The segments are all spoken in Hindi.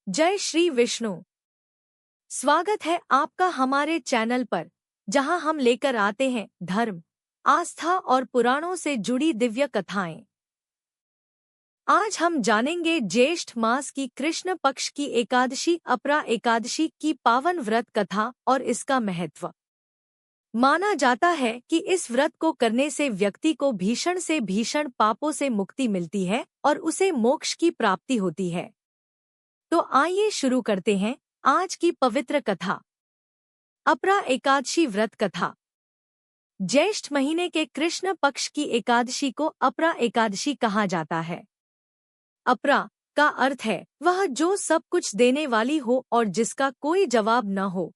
जय श्री विष्णु। स्वागत है आपका हमारे चैनल पर, जहां हम लेकर आते हैं धर्म, आस्था और पुराणों से जुड़ी दिव्य कथाएं। आज हम जानेंगे ज्येष्ठ मास की कृष्ण पक्ष की एकादशी अपरा एकादशी की पावन व्रत कथा और इसका महत्व। माना जाता है कि इस व्रत को करने से व्यक्ति को भीषण से भीषण पापों से मुक्ति मिलती है और उसे मोक्ष की प्राप्ति होती है। तो आइए शुरू करते हैं आज की पवित्र कथा। अपरा एकादशी व्रत कथा। ज्येष्ठ महीने के कृष्ण पक्ष की एकादशी को अपरा एकादशी कहा जाता है। अपरा का अर्थ है वह जो सब कुछ देने वाली हो और जिसका कोई जवाब न हो।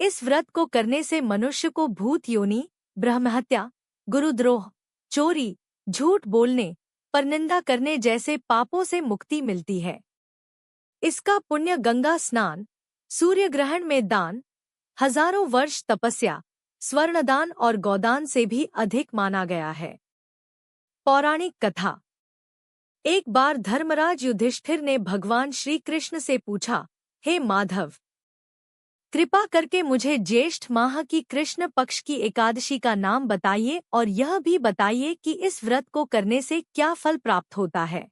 इस व्रत को करने से मनुष्य को भूत योनि, ब्रह्महत्या, गुरुद्रोह, चोरी, झूठ बोलने, परनिंदा करने जैसे पापों से मुक्ति मिलती है। इसका पुण्य गंगा स्नान, सूर्य ग्रहण में दान, हजारों वर्ष तपस्या, स्वर्णदान और गोदान से भी अधिक माना गया है। पौराणिक कथा। एक बार धर्मराज युधिष्ठिर ने भगवान श्री कृष्ण से पूछा, हे माधव, कृपा करके मुझे ज्येष्ठ माह की कृष्ण पक्ष की एकादशी का नाम बताइए और यह भी बताइए कि इस व्रत को करने से क्या फल प्राप्त होता है।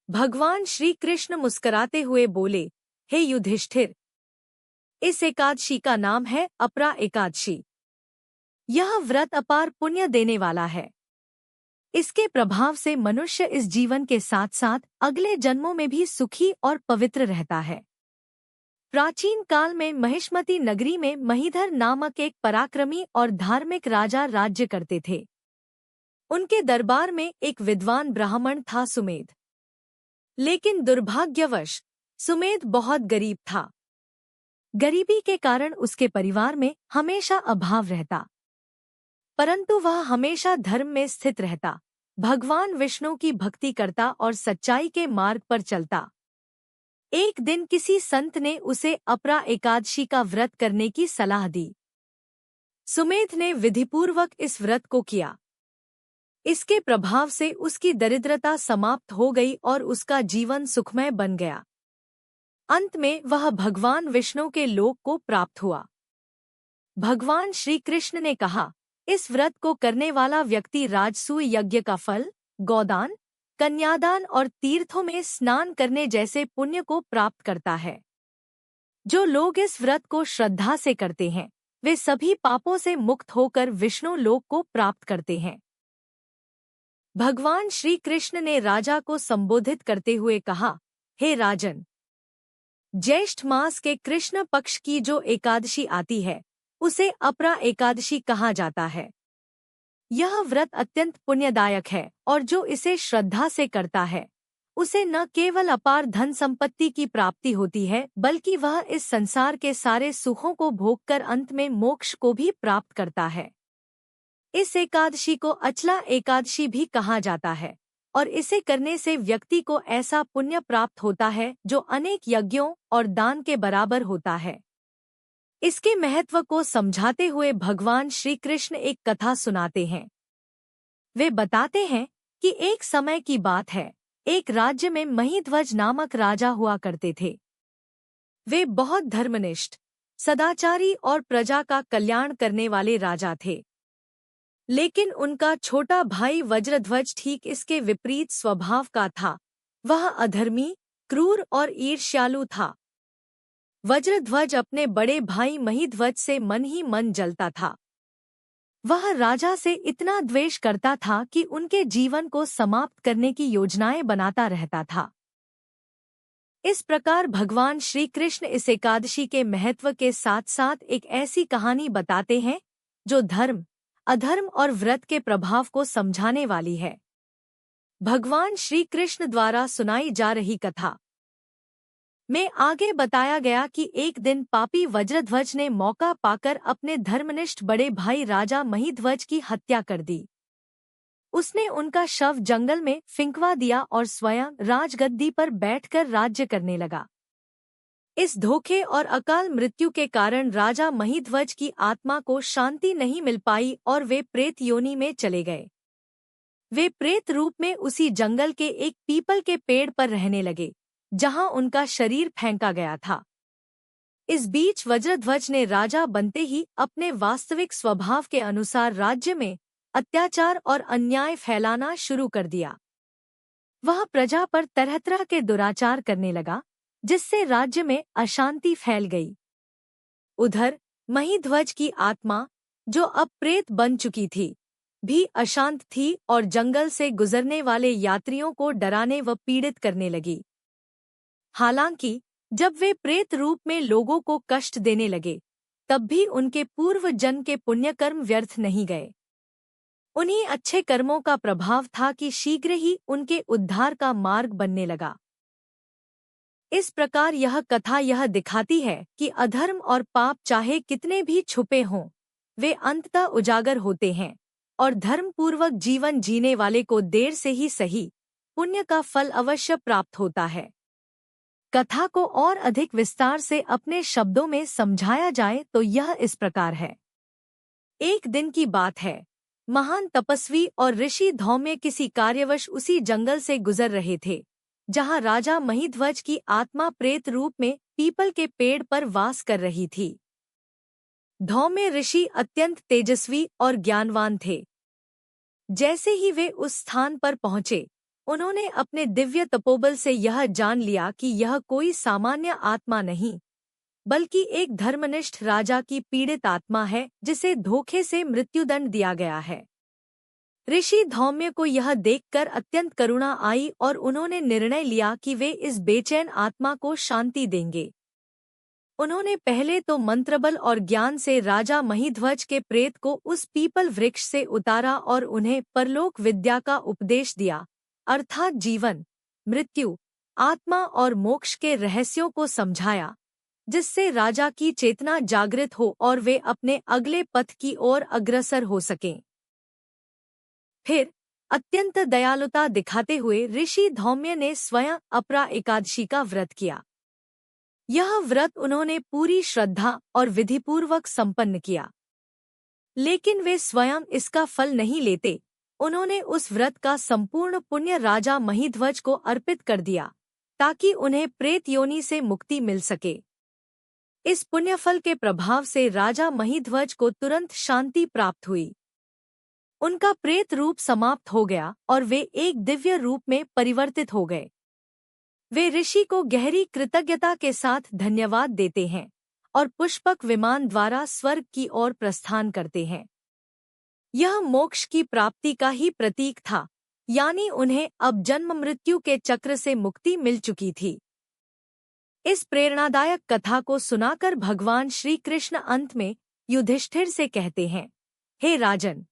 भगवान श्री कृष्ण मुस्कुराते हुए बोले, हे युधिष्ठिर, इस एकादशी का नाम है अपरा एकादशी। यह व्रत अपार पुण्य देने वाला है। इसके प्रभाव से मनुष्य इस जीवन के साथ साथ अगले जन्मों में भी सुखी और पवित्र रहता है। प्राचीन काल में महिष्मती नगरी में महीधर नामक एक पराक्रमी और धार्मिक राजा राज्य करते थे। उनके दरबार में एक विद्वान ब्राह्मण था सुमेध। लेकिन दुर्भाग्यवश सुमेध बहुत गरीब था। गरीबी के कारण उसके परिवार में हमेशा अभाव रहता, परंतु वह हमेशा धर्म में स्थित रहता, भगवान विष्णु की भक्ति करता और सच्चाई के मार्ग पर चलता। एक दिन किसी संत ने उसे अपरा एकादशी का व्रत करने की सलाह दी। सुमेध ने विधिपूर्वक इस व्रत को किया। इसके प्रभाव से उसकी दरिद्रता समाप्त हो गई और उसका जीवन सुखमय बन गया। अंत में वह भगवान विष्णु के लोक को प्राप्त हुआ। भगवान श्री कृष्ण ने कहा, इस व्रत को करने वाला व्यक्ति राजसूय यज्ञ का फल, गोदान, कन्यादान और तीर्थों में स्नान करने जैसे पुण्य को प्राप्त करता है। जो लोग इस व्रत को श्रद्धा से करते हैं, वे सभी पापों से मुक्त होकर विष्णु लोक को प्राप्त करते हैं। भगवान श्री कृष्ण ने राजा को संबोधित करते हुए कहा, हे राजन, ज्येष्ठ मास के कृष्ण पक्ष की जो एकादशी आती है, उसे अपरा एकादशी कहा जाता है। यह व्रत अत्यंत पुण्यदायक है और जो इसे श्रद्धा से करता है, उसे न केवल अपार धन संपत्ति की प्राप्ति होती है, बल्कि वह इस संसार के सारे सुखों को भोगकर अंत में मोक्ष को भी प्राप्त करता है। इस एकादशी को अचला एकादशी भी कहा जाता है और इसे करने से व्यक्ति को ऐसा पुण्य प्राप्त होता है जो अनेक यज्ञों और दान के बराबर होता है। इसके महत्व को समझाते हुए भगवान श्री कृष्ण एक कथा सुनाते हैं। वे बताते हैं कि एक समय की बात है, एक राज्य में महीध्वज नामक राजा हुआ करते थे। वे बहुत धर्मनिष्ठ, सदाचारी और प्रजा का कल्याण करने वाले राजा थे। लेकिन उनका छोटा भाई वज्रध्वज ठीक इसके विपरीत स्वभाव का था। वह अधर्मी, क्रूर और ईर्ष्यालु था। वज्रध्वज अपने बड़े भाई महीध्वज से मन ही मन जलता था। वह राजा से इतना द्वेष करता था कि उनके जीवन को समाप्त करने की योजनाएं बनाता रहता था। इस प्रकार भगवान श्री कृष्ण इस एकादशी के महत्व के साथ साथ एक ऐसी कहानी बताते हैं जो धर्म, अधर्म और व्रत के प्रभाव को समझाने वाली है। भगवान श्री कृष्ण द्वारा सुनाई जा रही कथा में आगे बताया गया कि एक दिन पापी वज्रध्वज ने मौका पाकर अपने धर्मनिष्ठ बड़े भाई राजा महीध्वज की हत्या कर दी। उसने उनका शव जंगल में फिंकवा दिया और स्वयं राजगद्दी पर बैठकर राज्य करने लगा। इस धोखे और अकाल मृत्यु के कारण राजा महीध्वज की आत्मा को शांति नहीं मिल पाई और वे प्रेत योनि में चले गए। वे प्रेत रूप में उसी जंगल के एक पीपल के पेड़ पर रहने लगे, जहां उनका शरीर फेंका गया था। इस बीच वज्रध्वज ने राजा बनते ही अपने वास्तविक स्वभाव के अनुसार राज्य में अत्याचार और अन्याय फैलाना शुरू कर दिया। वह प्रजा पर तरह तरह के दुराचार करने लगा, जिससे राज्य में अशांति फैल गई। उधर महिध्वज की आत्मा, जो अब प्रेत बन चुकी थी, भी अशांत थी और जंगल से गुजरने वाले यात्रियों को डराने व पीड़ित करने लगी। हालांकि जब वे प्रेत रूप में लोगों को कष्ट देने लगे, तब भी उनके पूर्व जन्म के पुण्यकर्म व्यर्थ नहीं गए। उन्हीं अच्छे कर्मों का प्रभाव था कि शीघ्र ही उनके उद्धार का मार्ग बनने लगा। इस प्रकार यह कथा यह दिखाती है कि अधर्म और पाप चाहे कितने भी छुपे हों, वे अंततः उजागर होते हैं और धर्मपूर्वक जीवन जीने वाले को देर से ही सही पुण्य का फल अवश्य प्राप्त होता है। कथा को और अधिक विस्तार से अपने शब्दों में समझाया जाए तो यह इस प्रकार है। एक दिन की बात है, महान तपस्वी और ऋषि धौम्य किसी कार्यवश उसी जंगल से गुजर रहे थे, जहां राजा महिध्वज की आत्मा प्रेत रूप में पीपल के पेड़ पर वास कर रही थी। धौम्य ऋषि अत्यंत तेजस्वी और ज्ञानवान थे। जैसे ही वे उस स्थान पर पहुंचे, उन्होंने अपने दिव्य तपोबल से यह जान लिया कि यह कोई सामान्य आत्मा नहीं, बल्कि एक धर्मनिष्ठ राजा की पीड़ित आत्मा है, जिसे धोखे से मृत्युदंड दिया गया है। ऋषि धौम्य को यह देखकर अत्यंत करुणा आई और उन्होंने निर्णय लिया कि वे इस बेचैन आत्मा को शांति देंगे। उन्होंने पहले तो मंत्रबल और ज्ञान से राजा महिध्वज के प्रेत को उस पीपल वृक्ष से उतारा और उन्हें परलोक विद्या का उपदेश दिया, अर्थात जीवन, मृत्यु, आत्मा और मोक्ष के रहस्यों को समझाया, जिससे राजा की चेतना जागृत हो और वे अपने अगले पथ की ओर अग्रसर हो सकें। फिर अत्यंत दयालुता दिखाते हुए ऋषि धौम्य ने स्वयं अपरा एकादशी का व्रत किया। यह व्रत उन्होंने पूरी श्रद्धा और विधिपूर्वक संपन्न किया, लेकिन वे स्वयं इसका फल नहीं लेते। उन्होंने उस व्रत का संपूर्ण पुण्य राजा महिध्वज को अर्पित कर दिया, ताकि उन्हें प्रेत योनि से मुक्ति मिल सके। इस पुण्यफल के प्रभाव से राजा महिध्वज को तुरंत शांति प्राप्त हुई। उनका प्रेत रूप समाप्त हो गया और वे एक दिव्य रूप में परिवर्तित हो गए। वे ऋषि को गहरी कृतज्ञता के साथ धन्यवाद देते हैं और पुष्पक विमान द्वारा स्वर्ग की ओर प्रस्थान करते हैं। यह मोक्ष की प्राप्ति का ही प्रतीक था, यानी उन्हें अब जन्म मृत्यु के चक्र से मुक्ति मिल चुकी थी। इस प्रेरणादायक कथा को सुनाकर भगवान श्री कृष्ण अंत में युधिष्ठिर से कहते हैं, हे राजन,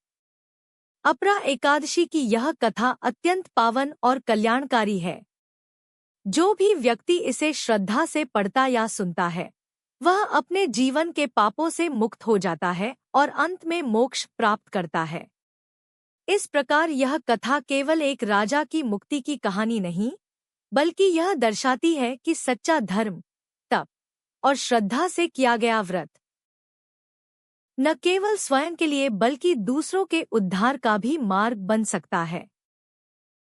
अपरा एकादशी की यह कथा अत्यंत पावन और कल्याणकारी है। जो भी व्यक्ति इसे श्रद्धा से पढ़ता या सुनता है, वह अपने जीवन के पापों से मुक्त हो जाता है और अंत में मोक्ष प्राप्त करता है। इस प्रकार यह कथा केवल एक राजा की मुक्ति की कहानी नहीं, बल्कि यह दर्शाती है कि सच्चा धर्म, तप और श्रद्धा से किया गया व्रत न केवल स्वयं के लिए बल्कि दूसरों के उद्धार का भी मार्ग बन सकता है।